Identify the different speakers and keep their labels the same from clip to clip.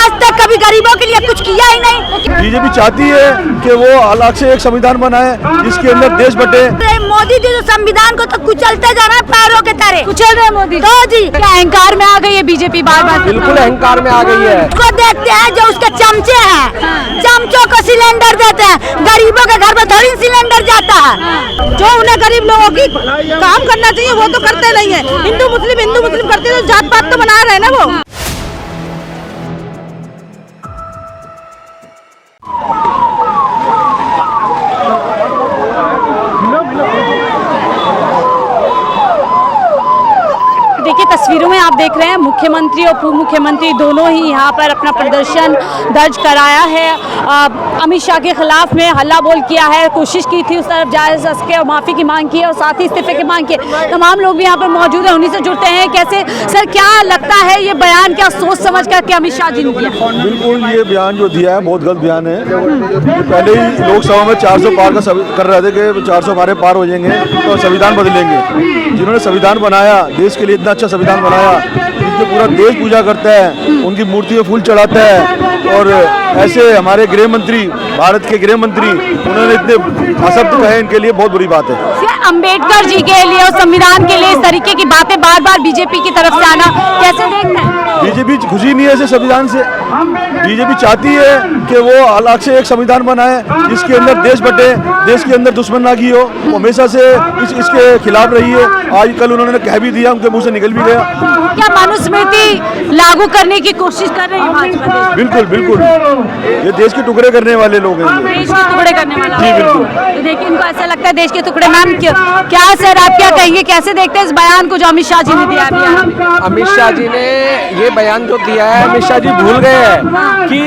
Speaker 1: आज तक कभी गरीबों के लिए कुछ किया ही नहीं।
Speaker 2: बीजेपी चाहती है कि वो अलग से एक संविधान बनाए जिसके अंदर देश बटे।
Speaker 1: मोदी जी तो संविधान को तो कुचलते जा रहे हैं पैरों के तरह, कुचल रहे मोदी तो जी। क्या अहंकार में आ गई है बीजेपी बार बार?
Speaker 3: बिल्कुल अहंकार में आ गई है।
Speaker 1: उसको देखते हैं जो उसके चमचे हैं, चमचों को सिलेंडर देते हैं, गरीबों के घर में थोड़ी सिलेंडर जाता है। जो उन्हें गरीब लोगों की काम करना चाहिए वो तो करते नहीं है। हिंदू मुस्लिम करते तो जात पात तो बना रहे हैं ना वो। देखिए तस्वीरों में आप देख रहे हैं मुख्यमंत्री और पूर्व मुख्यमंत्री दोनों ही यहाँ पर अपना प्रदर्शन दर्ज कराया है। अमित शाह के खिलाफ में हल्ला बोल किया है, कोशिश की थी उस तरफ जा सके और माफ़ी की मांग की है और साथ ही इस्तीफे की मांग की है। तमाम लोग भी यहाँ पर मौजूद हैं, उन्हीं से जुड़ते हैं। कैसे सर क्या लगता है ये बयान क्या सोच समझ कर के अमित शाह जी ने दिया?
Speaker 2: बिल्कुल ये बयान जो दिया है बहुत गलत बयान है। पहले ही लोकसभा में 400 पार का कर रहे थे कि 400 हमारे पार हो जाएंगे तो संविधान बदलेंगे। जिन्होंने संविधान बनाया, देश के लिए इतना अच्छा संविधान बनाया, जिनके पूरा देश पूजा करता है, उनकी मूर्ति में फूल चढ़ाता है, और ऐसे हमारे गृह मंत्री, भारत के गृह मंत्री, उन्होंने इतने असत्य कहे, इनके लिए बहुत बुरी बात है।
Speaker 1: अंबेडकर जी के लिए और संविधान के लिए इस तरीके की बातें बार बार बीजेपी की तरफ से आना कैसे देखते हैं?
Speaker 2: बीजेपी खुशी नहीं है ऐसे संविधान से। बीजेपी चाहती है कि वो अलग से एक संविधान बनाए जिसके अंदर देश बटे, देश के अंदर दुश्मनागी हो। वो हमेशा से इसके खिलाफ रही है। आज कल उन्होंने कह भी दिया, उनके मुंह से निकल भी गया।
Speaker 1: क्या मनुस्मृति लागू करने की कोशिश कर रही है भाजपा?
Speaker 2: बिल्कुल बिल्कुल, ये देश के टुकड़े करने वाले लोग हैं।
Speaker 1: देश के टुकड़े करने वाला
Speaker 2: जी बिल्कुल।
Speaker 1: तो देखिए इनको ऐसा लगता है देश के टुकड़े। मैम क्या सर आप क्या कहेंगे, कैसे देखते हैं इस बयान को जो अमित शाह जी ने दिया?
Speaker 3: अमित शाह जी ने ये बयान जो दिया है, अमित शाह जी भूल गए हैं कि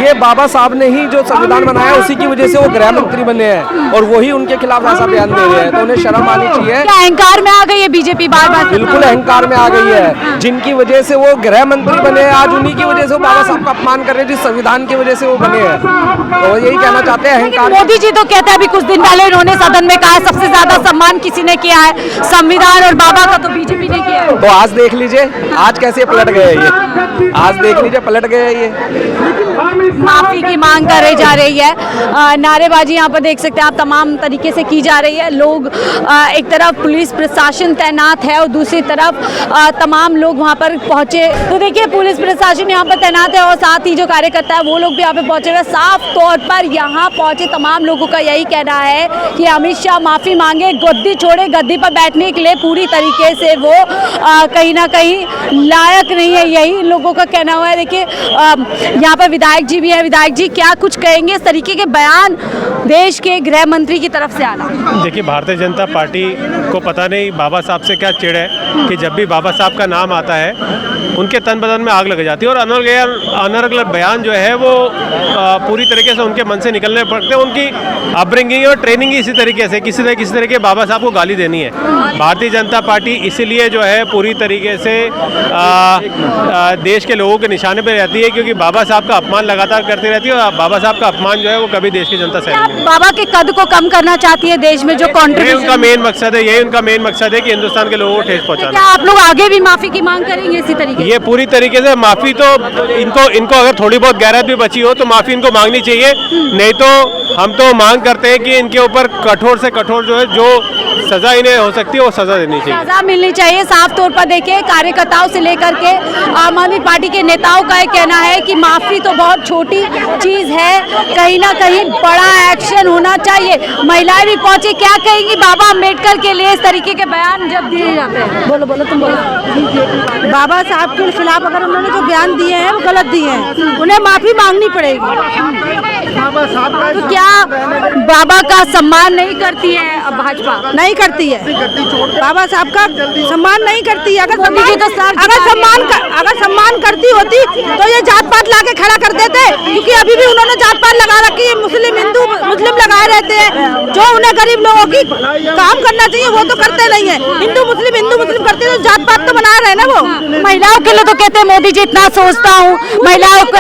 Speaker 3: ये बाबा साहब ने ही जो संविधान बनाया, उसी की वजह से वो गृह मंत्री बने हैं और वही उनके खिलाफ ऐसा बयान दे रहे हैं। तो उन्हें शर्म आनी चाहिए।
Speaker 1: क्या अहंकार में आ गई है बीजेपी बार बार?
Speaker 3: बिल्कुल अहंकार में आ गई है। जिनकी वजह से वो गृह मंत्री बने हैं, आज उन्हीं की वजह से वो बाबा साहब का अपमान कर रहे हैं, जिस संविधान की वजह से वो बने हैं। तो यही कहना चाहते हैं अहंकार।
Speaker 1: मोदी जी तो कहते हैं, अभी कुछ दिन पहले उन्होंने सदन में कहा सबसे ज्यादा सम्मान किसी ने किया है संविधान और बाबा का तो बीजेपी ने किया है।
Speaker 3: तो आज देख लीजिए आज कैसे पलट गए ये, आज देख लीजिए पलट गए ये।
Speaker 1: माफी की मांग करे जा रही है, नारेबाजी यहाँ पर देख सकते हैं आप तमाम तरीके से की जा रही है। लोग एक तरफ पुलिस प्रशासन तैनात है और दूसरी तरफ तमाम लोग वहाँ पर पहुँचे। तो देखिए पुलिस प्रशासन यहाँ पर तैनात है और साथ ही जो कार्यकर्ता है वो लोग भी यहाँ पे पहुँचे हुए। साफ तौर पर यहाँ पहुँचे तमाम लोगों का यही कहना है कि अमित शाह माफ़ी मांगे, गद्दी छोड़े, गद्दी पर बैठने के लिए पूरी तरीके से वो कहीं ना कहीं लायक नहीं है, यही लोगों का कहना हुआ है। देखिए यहाँ पर विधायक जी भी है। विधायक जी क्या कुछ कहेंगे इस तरीके के बयान देश के गृह मंत्री की तरफ से आना?
Speaker 4: देखिए भारतीय जनता पार्टी को पता नहीं बाबा साहब से क्या चिढ़ है कि जब भी बाबा साहब का नाम आता है उनके तन बदन में आग लग जाती है और अनर्गल बयान जो है वो पूरी तरीके से उनके मन से निकलने पड़ते हैं। उनकी अपब्रिंगिंग और ट्रेनिंग ही इसी तरीके से किसी न किसी तरीके बाबा साहब को गाली देनी है। भारतीय जनता पार्टी इसीलिए जो है पूरी तरीके से देश के लोगों के निशाने पर रहती है, क्योंकि बाबा साहब का अपमान लगातार करती रहती है और बाबा साहब का अपमान जो है वो कभी देश की जनता से नहीं।
Speaker 1: बाबा के कद को कम करना चाहती है देश में जो कॉन्ट्रीब्यूशन,
Speaker 4: उनका मेन मकसद है, यही उनका मेन मकसद है कि हिंदुस्तान के लोगों को ठेस पहुंचाना।
Speaker 1: क्या आप लोग आगे भी माफी की मांग करेंगे इसी तरीके?
Speaker 4: ये पूरी तरीके से माफी तो इनको अगर थोड़ी बहुत गैरत भी बची हो तो माफी इनको मांगनी चाहिए। नहीं तो हम तो मांग करते हैं कि इनके ऊपर कठोर से कठोर जो है जो सजा इन्हें हो सकती है वो सजा देनी चाहिए,
Speaker 1: सजा मिलनी चाहिए। साफ तौर पर देखिए कार्यकर्ताओं से लेकर के आम आदमी पार्टी के नेताओं का कहना है कि माफी तो बहुत छोटी चीज है, कहीं ना कहीं बड़ा एक्शन होना चाहिए। महिलाएं भी पहुंची, क्या कहेंगी बाबा अम्बेडकर के लिए इस तरीके के बयान जब दिए जाते हैं? बोलो बोलो तुम बोलो।
Speaker 5: बाबा साहब के खिलाफ अगर उन्होंने जो बयान दिए हैं वो गलत दिए हैं, उन्हें माफी मांगनी पड़ेगी।
Speaker 1: तो क्या बाबा का सम्मान नहीं करती है भाजपा?
Speaker 5: नहीं करती है, बाबा साहब का सम्मान नहीं करती है। अगर सम्मान करती होती तो ये जात पात लाके खड़ा कर देते, क्योंकि अभी भी उन्होंने जात पात लगा रखी है। मुस्लिम हिंदू मुस्लिम लगाए रहते हैं। जो उन्हें गरीब लोगों की काम करना चाहिए वो तो करते नहीं है। हिंदू मुस्लिम करते तो जात पात तो बना रहे हैं ना वो।
Speaker 1: महिलाओं के लिए तो कहते हैं मोदी जी इतना सोचता हूँ, महिलाओं को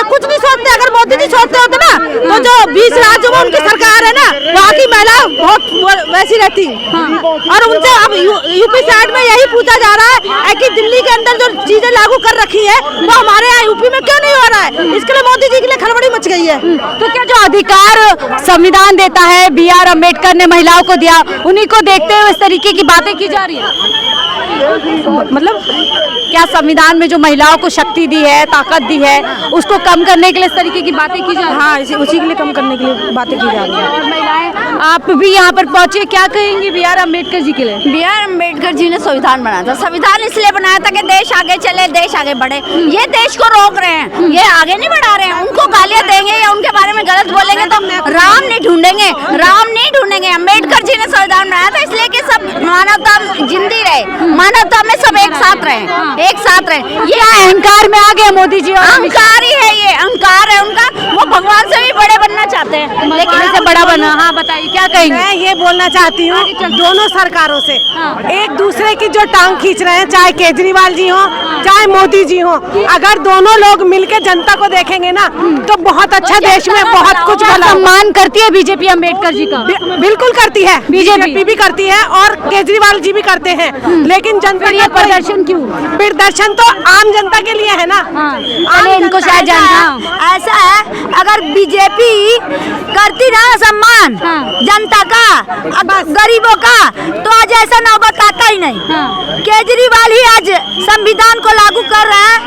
Speaker 5: कुछ नहीं सोचते। अगर मोदी जी सोचते होते ना तो जो 20 राज्यों में उनकी सरकार है ना, वहाँ की महिला बहुत वैसी रहती। और उनसे अब यूपी साइड में यही पूछा जा रहा है कि दिल्ली के अंदर जो चीजें लागू कर रखी है वो हमारे यहाँ यूपी में क्यों नहीं हो रहा है? इसके लिए मोदी जी के लिए खलबली मच गई है।
Speaker 1: तो क्या जो अधिकार संविधान देता है, B.R. अम्बेडकर ने महिलाओं को दिया, उन्हीं को देखते हुए इस तरीके की बातें की जा रही है?
Speaker 5: मतलब
Speaker 1: क्या संविधान में जो महिलाओं को शक्ति दी है, ताकत दी है, उसको कम करने के लिए इस तरीके की बातें की जा रही है?
Speaker 5: हाँ, उसी के लिए कम करने के लिए बातें की जा रही है।
Speaker 1: और महिलाएं, आप भी यहाँ पर पहुंचे, क्या कहेंगी B.R. अम्बेडकर जी के लिए?
Speaker 6: B.R. अम्बेडकर जी ने संविधान बनाया था। संविधान इसलिए बनाया था कि देश आगे चले, देश आगे बढ़े। ये देश को रोक रहे हैं, ये आगे नहीं बढ़ा रहे हैं। उनको गालियां देंगे या उनके बारे में गलत बोलेंगे तो राम नहीं ढूंढेंगे, राम नहीं ढूंढेंगे। अम्बेडकर जी ने संविधान बनाया था इसलिए कि सब मानवता जिंदी रहे, मानवता में सब एक साथ रहे, एक साथ रहे।
Speaker 1: ये अहंकार में आ गए मोदी जी। और
Speaker 6: अहंकार ही है, ये अहंकार है उनका। वो भगवान से भी बड़े बनना चाहते हैं,
Speaker 1: लेकिन इसे बड़ा बना। हाँ बताइए, क्या कहेंगे?
Speaker 5: मैं ये बोलना चाहती हूँ दोनों सरकारों से, एक दूसरे की जो टांग खींच रहे हैं, चाहे केजरीवाल जी हो चाहे मोदी जी हो, अगर दोनों लोग मिलकर जनता को देखेंगे ना तो बहुत अच्छा देश में बहुत कुछ भला।
Speaker 1: सम्मान करती है बीजेपी अम्बेडकर जी का?
Speaker 5: बिल्कुल करती है,
Speaker 1: बीजेपी
Speaker 5: भी करती है और केजरीवाल जी भी करते हैं, लेकिन जनता
Speaker 1: ये प्रदर्शन क्यों?
Speaker 5: प्रदर्शन तो आम जनता के लिए है ना।
Speaker 1: चलिए इनको शायद जानना।
Speaker 6: ऐसा है, अगर बीजेपी करती ना सम्मान जनता का, गरीबों का, तो आज ऐसा नौबत आता ही नहीं। केजरीवाल ही आज संविधान को लागू कर रहा है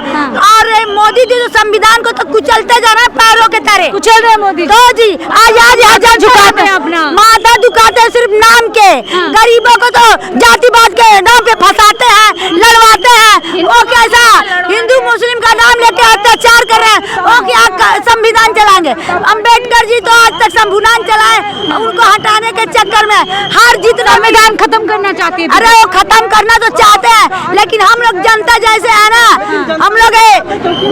Speaker 6: और मोदी जी तो संविधान को तो कुचलते जा रहे हैं पैरों के तरह।
Speaker 1: कुचल रहे मोदी
Speaker 6: तो जी आज आज झुकाते हैं
Speaker 1: अपना
Speaker 6: माथा झुकाते हैं सिर्फ नाम के। गरीबों को तो जातिवाद के नाम पे फंसाते हैं, लड़वाते हैं। वो कैसा हिंदू मुस्लिम का नाम लेके अत्याचार कर रहे हैं, वो क्या संविधान चलाएंगे? अम्बेडकर जी तो आज तक संविधान चलाए, उनको हटाने के चक्कर में हर जितना
Speaker 1: संविधान खत्म करना चाहती है।
Speaker 6: अरे वो खत्म करना तो चाहते हैं, लेकिन हम लोग जनता जैसे है ना, हम लोग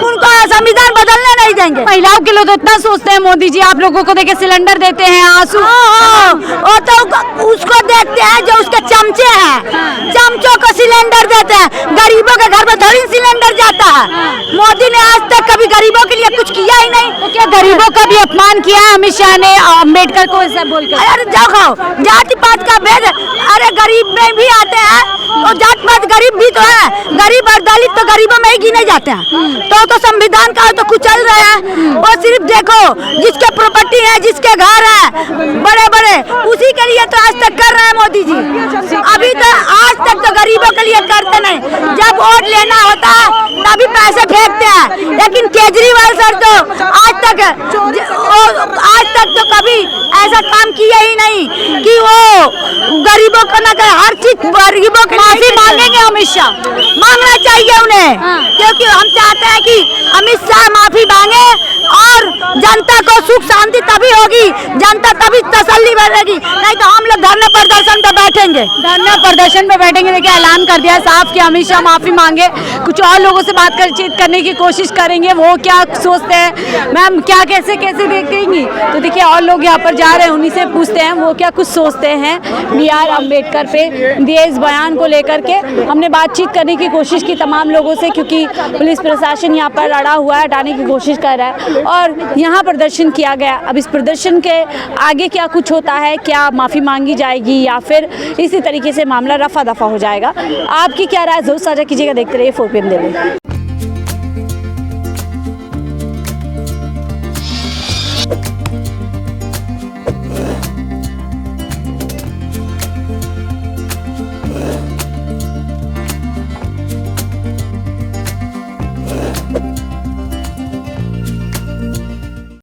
Speaker 6: उनको संविधान बदलने नहीं देंगे।
Speaker 1: महिलाओं के लिए तो इतना सोचते हैं मोदी जी, आप लोगों को देखे सिलेंडर देते हैं, आंसू।
Speaker 6: वो तो उसको देखते हैं जो उसके चमचे हैं, चमचों को सिलेंडर देते हैं। गरीबों के घर में थोड़ी सिलेंडर जाता है। मोदी ने आज तक कभी गरीबों के लिए कुछ किया ही नहीं।
Speaker 1: तो क्या गरीबों का भी अपमान किया है अमित शाह ने अम्बेडकर को ऐसा बोलकर?
Speaker 6: अरे जाओ, जाति पात का भेद, अरे गरीब में भी आते हैं तो जात पात गरीब भी तो है, गरीब और दलित तो गरीबों में ही गिने जाते हैं। तो संविधान का तो कुचल रहे हैं। वो सिर्फ देखो जिसके प्रॉपर्टी है, जिसके घर है बड़े बड़े, उसी के लिए तो आज तक कर रहे हैं मोदी जी। अभी तो आज तक तो गरीबों के लिए करते नहीं, जब वोट लेना होता है तभी पैसे फेंकते हैं। लेकिन केजरीवाल सर तो आज तक तो कभी ऐसा काम किया ही नहीं कि वो गरीबों को ना करे। हर चीज गरीबों के
Speaker 1: माफी मांगेंगे अमित शाह?
Speaker 6: मांगना चाहिए उन्हें, क्योंकि हम चाहते हैं कि अमित शाह माफी मांगे और जनता को सुख शांति तभी होगी, जनता तभी तसल्ली बढ़ेगी। नहीं तो हम लोग धरने प्रदर्शन पे बैठेंगे।
Speaker 1: धरना प्रदर्शन पे बैठेंगे। देखिए ऐलान कर दिया साफ कि अमित शाह माफी मांगे। कुछ और लोगों से बातचीत करने की कोशिश करेंगे, वो क्या सोचते हैं। मैम क्या कैसे देखेंगी? तो देखिए और लोग यहाँ पर जा रहे हैं, उन्हीं से पूछते हैं वो क्या कुछ सोचते हैं B.R. अम्बेडकर पे दिए इस बयान को लेकर के। हमने बातचीत करने की कोशिश की तमाम लोगों से, क्योंकि पुलिस प्रशासन यहाँ पर अड़ा हुआ है, हटाने की कोशिश कर रहा है और यहाँ प्रदर्शन किया गया। अब इस प्रदर्शन के आगे क्या कुछ होता है, क्या माफ़ी मांगी जाएगी या फिर इसी तरीके से मामला रफा दफा हो जाएगा? आपकी क्या राय जरूर साझा कीजिएगा। देखते रहिए 4PM दिल्ली।